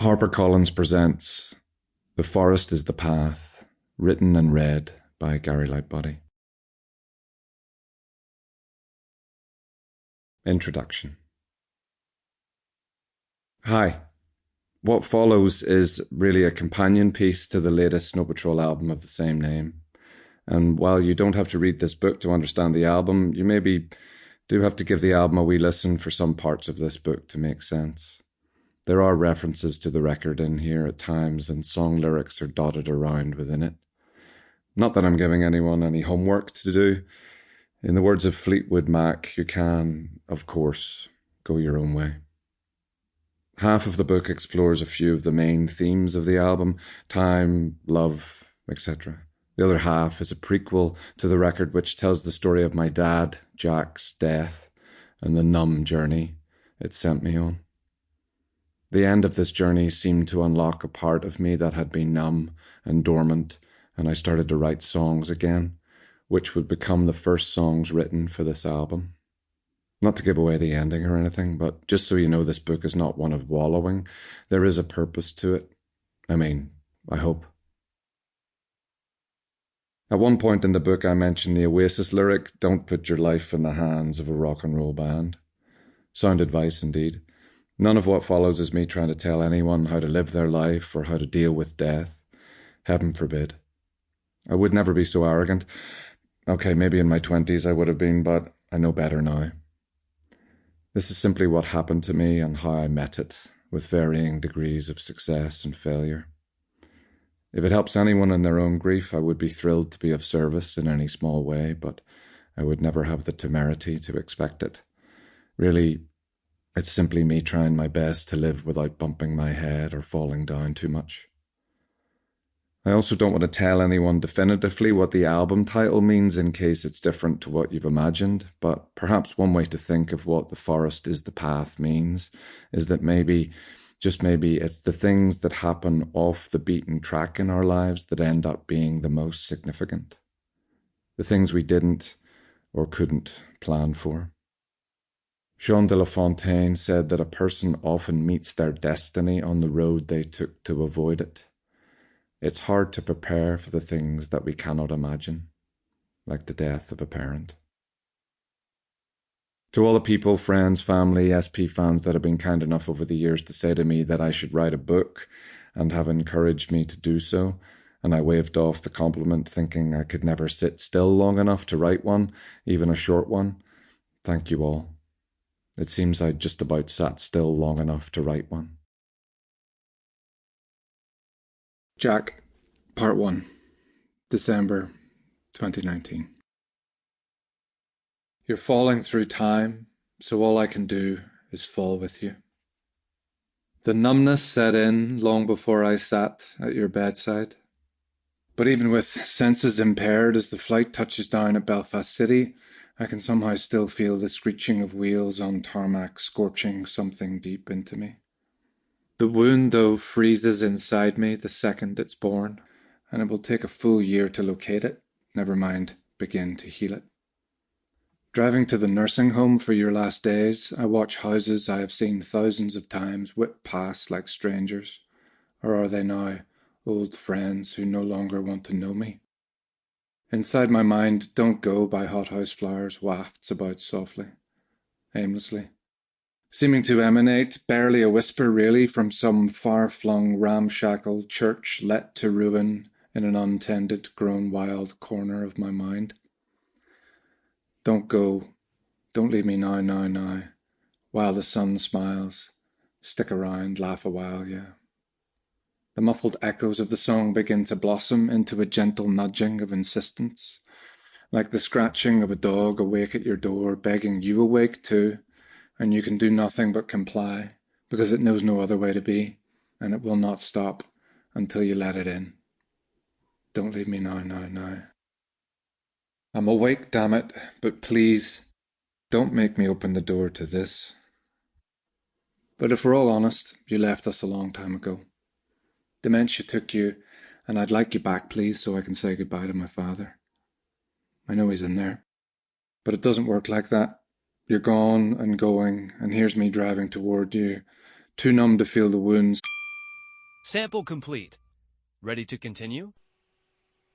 HarperCollins presents The Forest is the Path, written and read by Gary Lightbody. Introduction. Hi. What follows is really a companion piece to the latest Snow Patrol album of the same name. And while you don't have to read this book to understand the album, you maybe do have to give the album a wee listen for some parts of this book to make sense. There are references to the record in here at times, and song lyrics are dotted around within it. Not that I'm giving anyone any homework to do. In the words of Fleetwood Mac, you can, of course, go your own way. Half of the book explores a few of the main themes of the album: time, love, etc. The other half is a prequel to the record which tells the story of my dad, Jack's death, and the numb journey it sent me on. The end of this journey seemed to unlock a part of me that had been numb and dormant, and I started to write songs again, which would become the first songs written for this album. Not to give away the ending or anything, but just so you know, this book is not one of wallowing. There is a purpose to it. I hope. At one point in the book, I mentioned the Oasis lyric, "Don't put your life in the hands of a rock and roll band." Sound advice indeed. None of what follows is me trying to tell anyone how to live their life or how to deal with death. Heaven forbid. I would never be so arrogant. Okay, maybe in my 20s I would have been, but I know better now. This is simply what happened to me and how I met it, with varying degrees of success and failure. If it helps anyone in their own grief, I would be thrilled to be of service in any small way, but I would never have the temerity to expect it. Really, it's simply me trying my best to live without bumping my head or falling down too much. I also don't want to tell anyone definitively what the album title means in case it's different to what you've imagined, but perhaps one way to think of what The Forest is the Path means is that maybe, just maybe, it's the things that happen off the beaten track in our lives that end up being the most significant. The things we didn't or couldn't plan for. Jean de La Fontaine said that a person often meets their destiny on the road they took to avoid it. It's hard to prepare for the things that we cannot imagine, like the death of a parent. To all the people, friends, family, SP fans that have been kind enough over the years to say to me that I should write a book and have encouraged me to do so, and I waved off the compliment thinking I could never sit still long enough to write one, even a short one, thank you all. It seems I just about sat still long enough to write one. Jack, Part 1, December 2019. You're falling through time, so all I can do is fall with you. The numbness set in long before I sat at your bedside. But even with senses impaired, as the flight touches down at Belfast City, I can somehow still feel the screeching of wheels on tarmac scorching something deep into me. The wound, though, freezes inside me the second it's born, and it will take a full year to locate it, never mind begin to heal it. Driving to the nursing home for your last days, I watch houses I have seen thousands of times whip past like strangers, or are they now old friends who no longer want to know me? Inside my mind, Don't Go by hothouse flowers wafts about softly, aimlessly, seeming to emanate, barely a whisper really, from some far-flung ramshackle church let to ruin in an untended, grown wild corner of my mind. Don't go, don't leave me now, while the sun smiles, stick around, laugh a while, yeah. The muffled echoes of the song begin to blossom into a gentle nudging of insistence, like the scratching of a dog awake at your door, begging you awake too, and you can do nothing but comply, because it knows no other way to be, and it will not stop until you let it in. Don't leave me now. I'm awake, damn it, but please, don't make me open the door to this. But if we're all honest, you left us a long time ago. Dementia took you, and I'd like you back, please, so I can say goodbye to my father. I know he's in there, but it doesn't work like that. You're gone and going, and here's me driving toward you, too numb to feel the wounds Sample complete. Ready to continue?